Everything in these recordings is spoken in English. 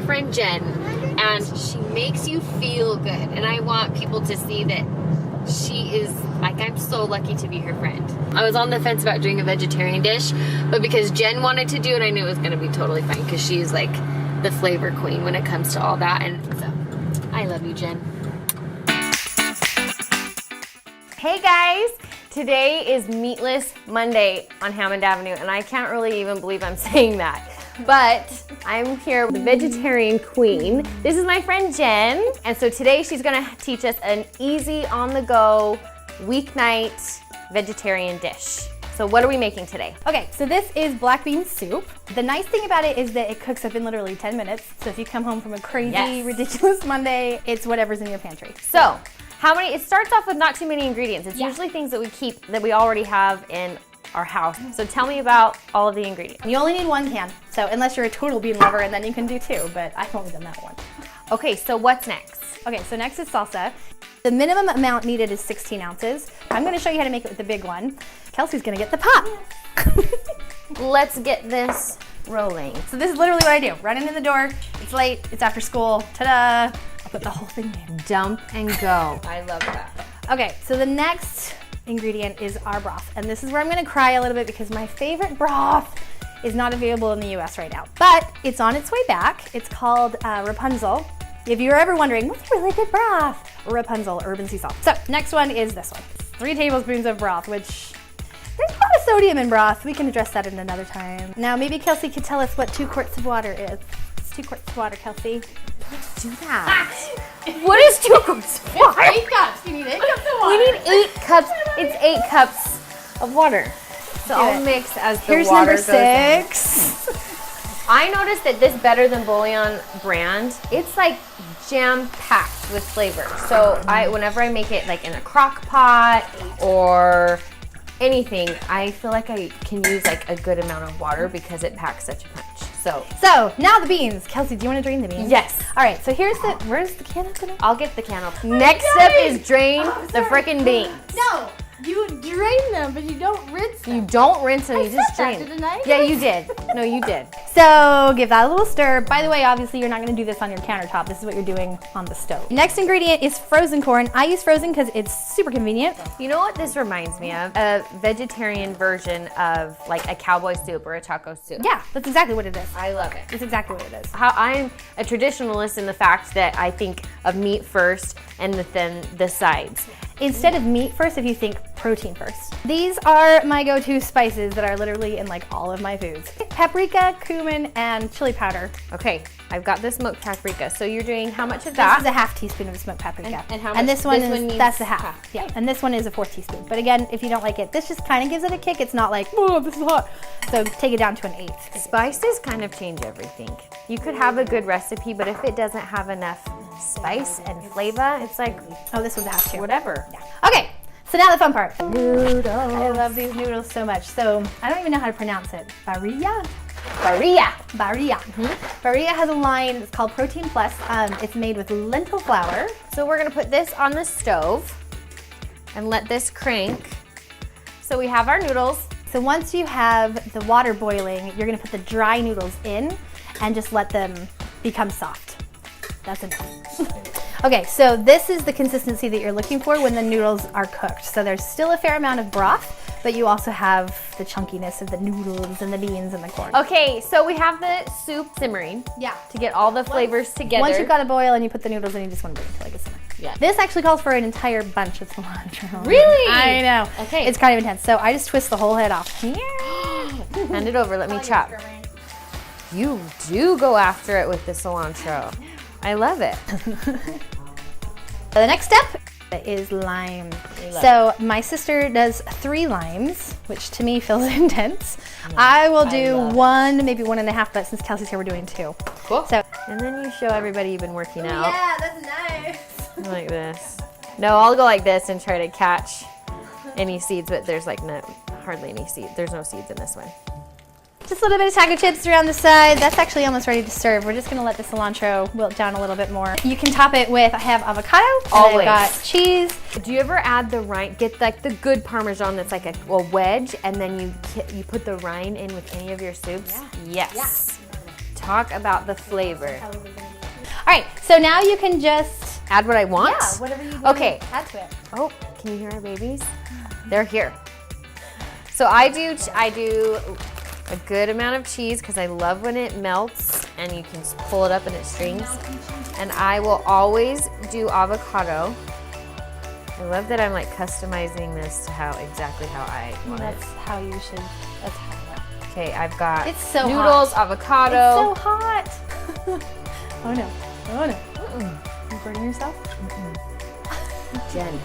friend Jen, and she makes you feel good. And I want people to see that she is, like, I'm so lucky to be her friend. I was on the fence about doing a vegetarian dish, but because Jen wanted to do it, I knew it was going to be totally fine because she's like the flavor queen when it comes to all that. And so, I love you, Jen. Hey guys, today is Meatless Monday on Hammond Avenue, and I can't really even believe I'm saying that. But I'm here with the vegetarian queen. This is my friend Jen, and so today she's gonna teach us an easy on-the-go weeknight vegetarian dish. So what are we making today? Okay, so this is black bean soup. The nice thing about it is that it cooks up in literally 10 minutes. So if you come home from a crazy, ridiculous Monday, it's whatever's in your pantry. So, it starts off with not too many ingredients. It's usually things that we keep, that we already have in our house. So tell me about all of the ingredients. You only need 1 can. So unless you're a total bean lover, and then you can do 2, but I've only done that 1. Okay, so what's next? Okay, so next is salsa. The minimum amount needed is 16 ounces. I'm gonna show you how to make it with the big one. Kelsey's gonna get the pot. Let's get this rolling. So this is literally what I do. Run in the door, it's late, it's after school, ta-da! I'll put the whole thing in. Dump and go. I love that. Okay, so the next ingredient is our broth. And this is where I'm gonna cry a little bit because my favorite broth is not available in the US right now. But it's on its way back. It's called Rapunzel. If you're ever wondering, what's a really good broth? Rapunzel, urban sea salt. So next one is this one. 3 tablespoons of broth, which there's a lot of sodium in broth. We can address that in another time. Now maybe Kelsey could tell us what 2 quarts of water is. It's 2 quarts of water, Kelsey. Let's do that. What is 2 quarts of water? 8 cups. You need 8 cups of water. We need 8 cups. It's 8 cups of water. So I'll mix as the Here's water number 6. goes in. I noticed that this Better Than Bouillon brand, it's like jam-packed with flavor. So whenever I make it like in a crock pot or anything, I feel like I can use like a good amount of water because it packs such a punch. So now the beans. Kelsey, do you want to drain the beans? Yes. All right, so where's the can opener? I'll get the can opener. Next step is drain the frickin' beans. No, you drain them, but you don't rinse them. You don't rinse them, you just drain them. Didn't I? Yeah, you did. No, you did. So give that a little stir. By the way, obviously you're not gonna do this on your countertop. This is what you're doing on the stove. Next ingredient is frozen corn. I use frozen because it's super convenient. You know what this reminds me of? A vegetarian version of like a cowboy soup or a taco soup. Yeah, that's exactly what it is. I love it. That's exactly what it is. I'm a traditionalist in the fact that I think of meat first and then the sides. Instead of meat first, if you think protein first. These are my go-to spices that are literally in like all of my foods. Paprika, cumin, and chili powder. Okay, I've got the smoked paprika. So you're doing how much of that? This is a ½ teaspoon of smoked paprika. And how much? And this one that's a half. half. Yeah, and this one is a 4 teaspoon. But again, if you don't like it, this just kind of gives it a kick. It's not like, oh, this is hot. So take it down to an 1/8. Spices kind of change everything. You could have a good recipe, but if it doesn't have enough spice and flavor, it's like, oh, this was a ½ too. Whatever. Yeah. Okay, so now the fun part. Noodles. I love these noodles so much. So I don't even know how to pronounce it. Barilla? Barilla. Barilla. Barilla has a line that's called Protein Plus. It's made with lentil flour. So we're gonna put this on the stove and let this crank. So we have our noodles. So once you have the water boiling, you're gonna put the dry noodles in and just let them become soft. That's enough. Okay, so this is the consistency that you're looking for when the noodles are cooked. So there's still a fair amount of broth, but you also have the chunkiness of the noodles and the beans and the corn. Okay, so we have the soup simmering. Yeah. To get all the flavors together. Once you've got a boil and you put the noodles in, you just want to bring it to like a simmer. Yeah. This actually calls for an entire bunch of cilantro. Really? I know. Okay. It's kind of intense. So I just twist the whole head off. Hand it over, let me chop. You do go after it with the cilantro. I love it. The next step is lime. So my sister does 3 limes, which to me feels intense. Yeah, I will do 1, maybe 1.5, but since Kelsey's here, we're doing 2. Cool. So, and then you show everybody you've been working out. Yeah, that's nice. Like this. No, I'll go like this and try to catch any seeds, but there's like hardly any seeds. There's no seeds in this one. Just a little bit of taco chips around the side. That's actually almost ready to serve. We're just gonna let the cilantro wilt down a little bit more. You can top it with, I have avocado, always. And I've got cheese. Do you ever add the rind, get like the good Parmesan that's like a wedge, and then you put the rind in with any of your soups? Yeah. Yes. Yeah. talk about the flavor. All right, so now you can just Add what I want? yeah, whatever you do. Okay. Add to it. Oh, can you hear our babies? They're here. So I do a good amount of cheese because I love when it melts and you can pull it up and it strings. And I will always do avocado. I love that I'm like customizing this to exactly how I want it. That's how you should. That's how. Okay, I've got It's so noodles, avocado. It's so hot. Oh no. Oh no. You burning yourself? Jen,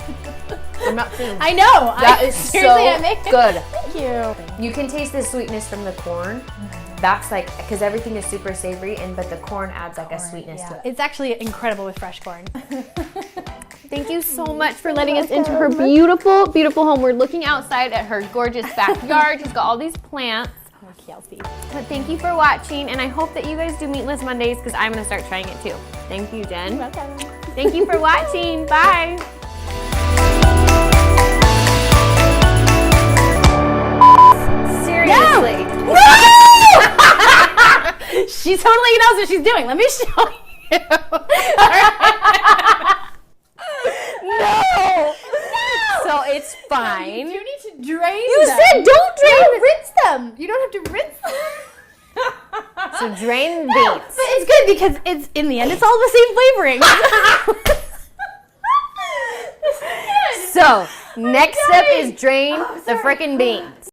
I'm not feeling. I know. That is seriously, so I make it. good. Thank you. You can taste the sweetness from the corn. That's like, because everything is super savory, but the corn adds like a sweetness to it. It's actually incredible with fresh corn. Thank you so much for letting us into her beautiful, beautiful home. We're looking outside at her gorgeous backyard. She's got all these plants. But thank you for watching, and I hope that you guys do Meatless Mondays because I'm going to start trying it too. Thank you, Jen. You're welcome. Thank you for watching. Bye. Seriously. No! She totally knows what she's doing. Let me show you. No. So it's fine. You need to drain You them. said don't drain. No, rinse them. You don't have to rinse them. So drain the No, beets. but it's good because it's in the end it's all the same flavoring. So next step is drain the frickin' beans.